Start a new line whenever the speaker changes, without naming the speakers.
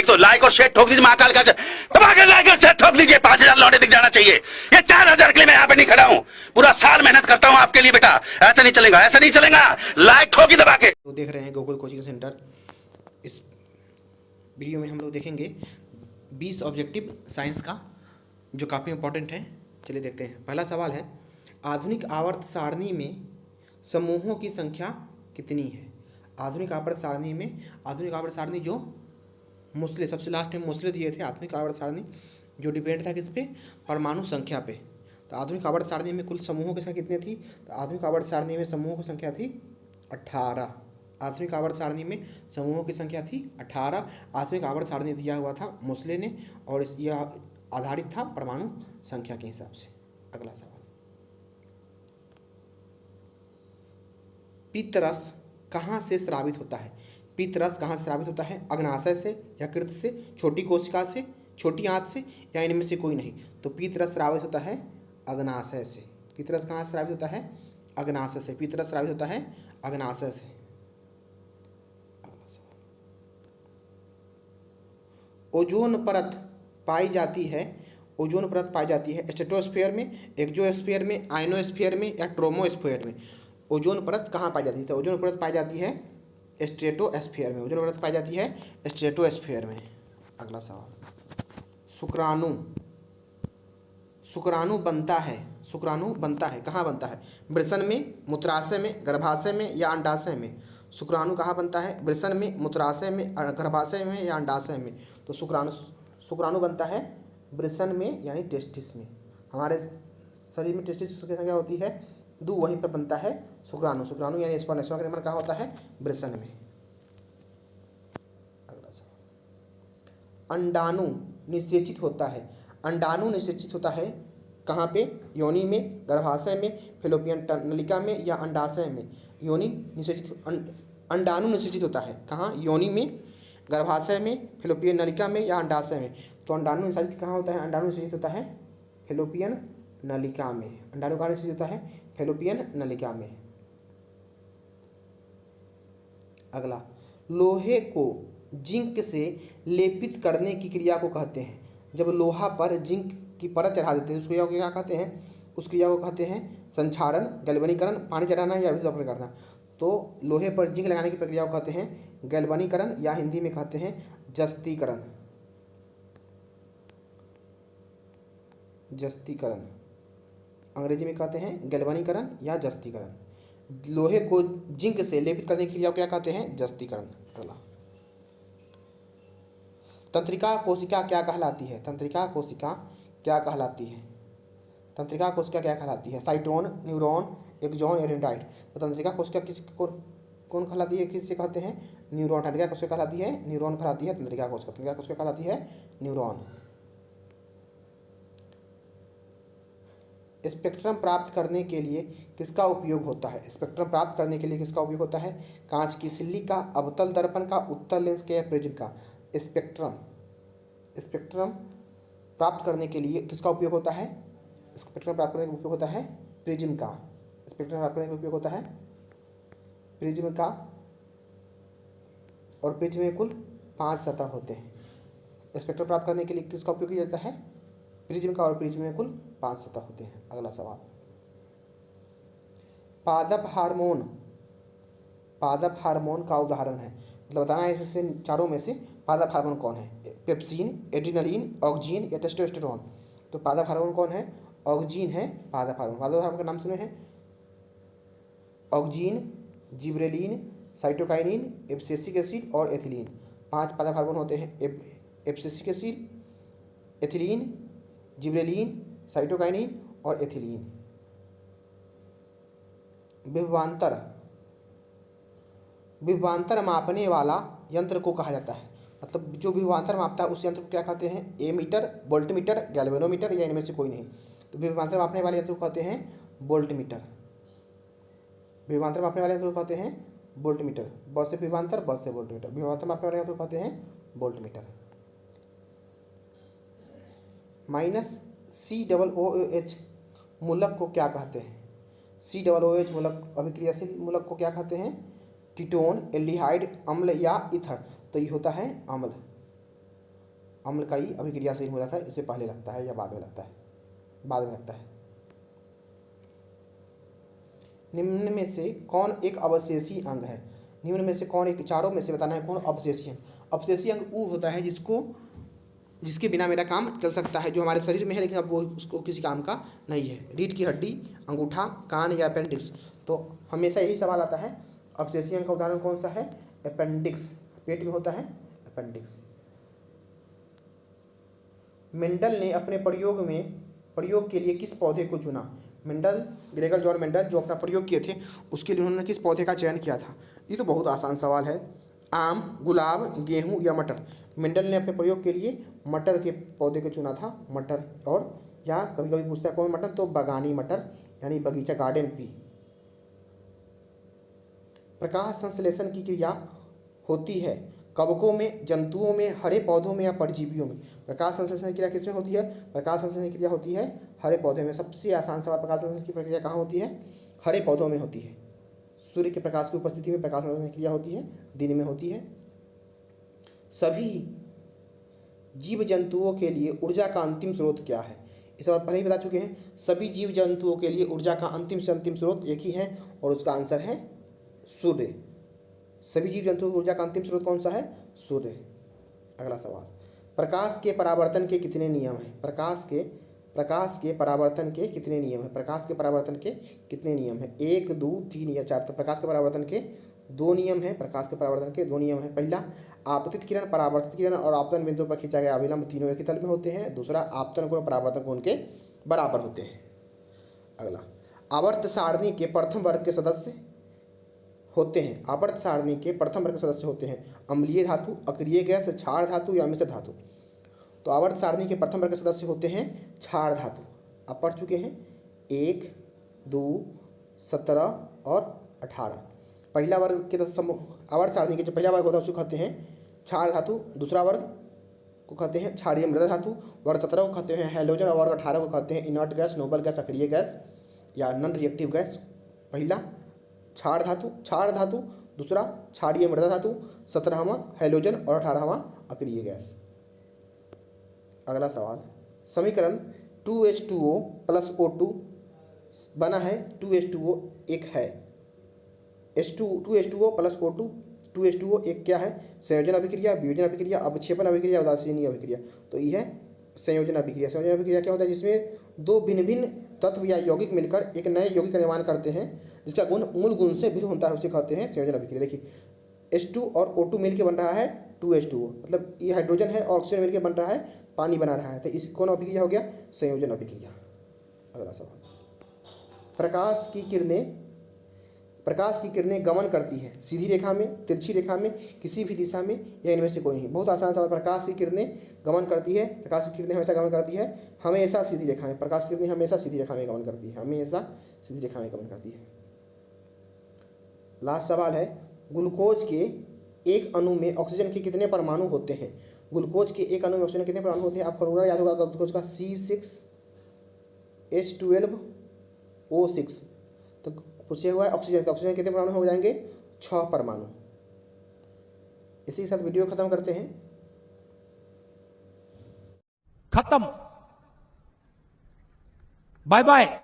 एक तो लाइक और शेयर ठोक दीजिए, महाकाल का दबाकर लाइक और शेयर ठोक दीजिए। 5,000 लौटे दिख जाना चाहिए। ये 4,000 के लिए मैं यहाँ पे नहीं खड़ा हूँ, पूरा साल मेहनत करता हूँ आपके लिए बेटा। ऐसा नहीं चलेगा, ऐसा नहीं चलेगा। लाइक ठोकी दबा के।
तो देख रहे हैं गोकुल कोचिंग सेंटर। इस वीडियो में हम लोग देखेंगे 20 ऑब्जेक्टिव साइंस का, जो काफ़ी इंपॉर्टेंट है। चलिए देखते हैं। पहला सवाल है, आधुनिक आवर्त सारणी में समूहों की संख्या कितनी है? आधुनिक आवर्त सारणी में, आधुनिक आवर्त सारणी जो मोस्टली सबसे लास्ट में मोस्टली दिए थे, आधुनिक आवर्त सारणी जो डिपेंड था किस पे? परमाणु संख्या पे। तो आधुनिक आवर्त सारणी में कुल समूहों की संख्या कितनी थी? तो आधुनिक आवर्त सारणी में समूहों की संख्या थी 18। आधुनिक आवर्त सारणी में समूहों की संख्या थी 18। आधुनिक आवर्त सारणी दिया हुआ था मोस्ले ने, और यह आधारित था परमाणु संख्या के हिसाब से। अगला सवाल, पित्तरस कहाँ से स्रावित होता है? पित्तरस कहाँ से स्रावित होता है? अग्नाशय से, यकृत से, छोटी कोशिका से, छोटी आंत से, या इनमें से कोई नहीं? तो पित्तरस स्रावित होता है अग्नाशय से। पित्तरस कहाँ से स्रावित होता है? अग्नाशय से। पित्तरस स्रावित होता है अग्नाशय से। ओजोन परत पाई जाती है, ओजोन परत पाई जाती है स्ट्रेटोस्फीयर में, एक्सोस्फीयर में, आयनोस्फीयर में, या ट्रोमोस्फीयर में? ओजोन परत कहाँ पाई जाती है? तो ओजोन परत पाई जाती है स्ट्रेटोस्फीयर में। ओजोन परत पाई जाती है स्ट्रेटोस्फीयर में। अगला सवाल, शुक्राणु, शुक्राणु बनता है, शुक्राणु बनता है कहाँ बनता है? वृषण में, मूत्राशय में, गर्भाशय में, या अंडाशय में? शुक्राणु कहाँ बनता है? वृषण में, मूत्राशय में, गर्भाशय में, या अंडाशय में? तो शुक्राणु बनता है वृषण में, यानी टेस्टिस में। हमारे शरीर में टेस्टिस की संख्या होती है 2, वहीं पर बनता है शुक्राणु। शुक्राणु यानी स्पर्म का निर्माण कहाँ होता है? वृषण में। अगला सवाल, अंडाणु निषेचित होता है, अंडाणु निषेचित होता है कहाँ पे? योनि में, गर्भाशय में, फेलोपियन नलिका में, या अंडाशय में? योनि निषेचित, अंडाणु निषेचित होता है कहाँ? योनि में, गर्भाशय में, फेलोपियन नलिका में, या अंडाशय में? तो अंडाणु निषेचित कहाँ होता है? अंडाणु निषेचित होता है फेलोपियन नलिका में। अंडाणु कहाँ निषेचित होता है? फेलोपियन नलिका में। अगला, लोहे को जिंक से लेपित करने की क्रिया को कहते हैं? जब लोहा पर जिंक की परत चढ़ा देते हैं उस क्रिया को क्या कहते हैं? उस क्रिया को कहते हैं संक्षारण, गैल्वनीकरण, पानी चढ़ाना, या अभिसरण करना। तो लोहे पर जिंक लगाने की प्रक्रिया को कहते हैं गैल्वनीकरण, या हिंदी में कहते हैं जस्तीकरण। जस्तीकरण अंग्रेजी में कहते हैं गैल्वनीकरण या जस्तीकरण। लोहे को जिंक से लेपित करने की क्रिया को क्या कहते हैं? जस्तीकरण। अगला, तंत्रिका कोशिका क्या कहलाती है? तंत्रिका कोशिका क्या कहलाती है? तंत्रिका कोशिका क्या कहलाती है? साइटोन, न्यूरॉन, एक्सॉन, या डेंड्राइट? तो तंत्रिका कोशिका कौन कहलाती है? किससे कहते हैं? न्यूरॉन। तंत्रिका कोशिका कहलाती है न्यूरॉन कहलाती है तंत्रिका कोशिका। तंत्रिका कोशिका कहलाती है न्यूरॉन। स्पेक्ट्रम प्राप्त करने के लिए किसका उपयोग होता है? स्पेक्ट्रम प्राप्त करने के लिए किसका उपयोग होता है? कांच की सिल्ली का, अवतल दर्पण का, उत्तल लेंस के, या प्रिज्म का? स्पेक्ट्रम प्राप्त करने के लिए किसका उपयोग होता है? स्पेक्ट्रम प्राप्त करने का उपयोग होता है प्रिज्म का। स्पेक्ट्रम प्राप्त करने का उपयोग होता है प्रिज्म का, और प्रिज्म में कुल 5 सतह होते हैं। स्पेक्ट्रम प्राप्त करने के लिए किसका उपयोग किया जाता है? प्रिज्म का, और प्रिज्म में कुल 5 सतह होते हैं। अगला सवाल, पादप हार्मोन, पादप हार्मोन का उदाहरण है, मतलब बताना है इसमें चारों में से पादप हार्मोन कौन है? पेप्सिन, एड्रिनलिन, ऑक्सीन, या टेस्टोस्टेरोन? तो पादप हार्मोन कौन है? ऑक्सीन है पादप हार्मोन। पादप हार्मोन का नाम सुने हैं? Oxygen, gibberellin, cytokinin, abscisic acid, और एथिलीन। 5 पादप हार्मोन होते हैं, abscisic acid, ethylene, gibberellin, cytokinin, और एथिलीन। विभवांतर, विभवांतर मापने वाला यंत्र को कहा जाता है? मतलब जो विभवांतर मापता है उस यंत्र को क्या कहते हैं? एमीटर, वोल्टमीटर, गैल्वेनोमीटर, या इनमें से कोई नहीं? तो विभवांतर मापने वाले यंत्र को कहते हैं वोल्टमीटर। विभवांतर मापने वाले यंत्र को कहते हैं वोल्टमीटर। बस से विभवांतर, बस से वोल्टमीटर। विभवांतर मापने वाले यंत्र को कहते हैं वोल्टमीटर। -COOH मूलक को क्या कहते हैं? COOH मूलक, अभिक्रियाशील मूलक को क्या कहते हैं? कीटोन, एल्डिहाइड, अम्ल, या ईथर? तो ये होता है अम्ल। अम्ल का ई अभिक्रियाशील होता है, इससे पहले लगता है या बाद में लगता है? बाद में लगता है। निम्न में से कौन एक अवशेषी अंग है? निम्न में से कौन एक, चारों में से बताना है कौन अवशेषी अंग। अवशेषी अंग वो होता है जिसके बिना मेरा काम चल सकता है, जो हमारे शरीर में है लेकिन अब वो उसको किसी काम का नहीं है। रीढ़ की हड्डी, अंगूठा, कान या अपेंडिक्स। तो हमेशा यही सवाल आता है, अवशेषी अंग का उदाहरण कौन सा है? अपेंडिक्स। पेट में होता है अपेंडिक्स। मेंडल ने अपने प्रयोग के लिए किस पौधे को चुना? मेंडल, ग्रेगर जॉन मेंडल जो अपना प्रयोग किए थे उसके लिए उन्होंने किस पौधे का चयन किया था? ये तो बहुत आसान सवाल है। आम, गुलाब, गेहूं या मटर। मेंडल ने अपने प्रयोग के लिए मटर के पौधे को चुना था। मटर, और या कभी कभी पूछता है कौन मटर, तो बागानी मटर यानी बगीचा, गार्डन पी। प्रकाश संश्लेषण की क्रिया होती है कवकों में, जंतुओं में, हरे पौधों में या परजीवियों में? प्रकाश संश्लेषण की क्रिया किसमें होती है? प्रकाश संश्लेषण की क्रिया होती है हरे पौधे में। सबसे आसान सवाल, प्रकाश संश्लेषण की प्रक्रिया कहाँ होती है? हरे पौधों में होती है। सूर्य के प्रकाश की उपस्थिति में प्रकाश संश्लेषण की क्रिया होती है, दिन में होती है। सभी जीव जंतुओं के लिए ऊर्जा का अंतिम स्रोत क्या है? इस बार पहले ही बता चुके हैं। सभी जीव जंतुओं के लिए ऊर्जा का अंतिम से अंतिम स्रोत एक ही है और उसका आंसर है सूर्य। सभी जीव जंतुओं की ऊर्जा का अंतिम स्रोत कौन सा है? सूर्य। अगला सवाल, प्रकाश के परावर्तन के कितने नियम हैं? प्रकाश के परावर्तन के कितने नियम हैं? प्रकाश के परावर्तन के कितने नियम हैं? 1, 2, 3 या 4? तो प्रकाश के परावर्तन के 2 नियम हैं। प्रकाश के परावर्तन के 2 नियम हैं। पहला, आपतित किरण, परावर्तित किरण और आपतन बिंदु पर खींचा गया अभिलंब तीनों एक ही तल में होते हैं। दूसरा, आपतन कोण, परावर्तन कोण के बराबर होते हैं। अगला, आवर्त सारणी के प्रथम वर्ग के सदस्य होते हैं। आवर्त सारणी के प्रथम वर्ग के सदस्य होते हैं अम्लीय धातु, अक्रिय गैस, क्षार धातु या मिश्र धातु? तो आवर्त सारणी के प्रथम वर्ग के सदस्य होते हैं क्षार धातु। आप पढ़ चुके हैं 1, 2, 17 और 18। पहला वर्ग के आवर्त सारणी के जो पहला वर्ग होता है उसको कहते हैं क्षार धातु, दूसरा वर्ग को कहते हैं क्षारीय मृदा धातु, वर्ग 17 को कहते हैं हैलोजन और वर्ग 18 को कहते हैं इनर्ट गैस, नोबल गैस, अक्रिय गैस या नॉन रिएक्टिव गैस। पहला क्षार धातु, दूसरा क्षारीय मृदा धातु, 17वां हैलोजन और 18वां अक्रिय गैस। अगला सवाल, समीकरण 2H2O प्लस O2 बना है। 2H2O एक है। 2H2O प्लस O2, 2H2O एक क्या है? संयोजन अभिक्रिया, वियोजन अभिक्रिया, अवक्षेपण अभिक्रिया, उदासीनी अभिक्रिया। तो यह है संयोजन अभिक्रिया। संयोजन अभिक्रिया क्या होता है? जिसमें दो भिन्न भिन्न तत्व या यौगिक मिलकर एक नए यौगिक का निर्माण करते हैं जिसका गुण मूल गुण से भिन्न होता है, उसे कहते हैं संयोजन अभिक्रिया। देखिए H2 और O2 मिलकर बन रहा है 2H2O, मतलब ये हाइड्रोजन है और ऑक्सीजन मिलकर बन रहा है पानी बना रहा है, तो इस कौन अभिक्रिया हो गया? संयोजन अभिक्रिया। अगला सवाल, प्रकाश की किरणें गमन करती है सीधी रेखा में, तिरछी रेखा में, किसी भी दिशा में या इनमें से कोई नहीं? बहुत आसान सवाल। प्रकाश की किरणें गमन करती है, प्रकाश की किरणें हमेशा गमन करती है हमेशा सीधी रेखा में। प्रकाश की किरणें हमेशा सीधी रेखा में गमन करती है, हमेशा सीधी रेखा में गमन करती है। लास्ट सवाल है, ग्लूकोज के एक अणु में ऑक्सीजन के कितने परमाणु होते हैं? ग्लूकोज के एक अणु में ऑक्सीजन कितने परमाणु होते हैं? आप फॉर्मूला याद होगा ग्लूकोज का C6H12O6। तो पूछा हुआ है ऑक्सीजन, तो ऑक्सीजन कितने परमाणु हो जाएंगे? 6 परमाणु। इसी के साथ वीडियो खत्म करते हैं।
खत्म। Bye bye.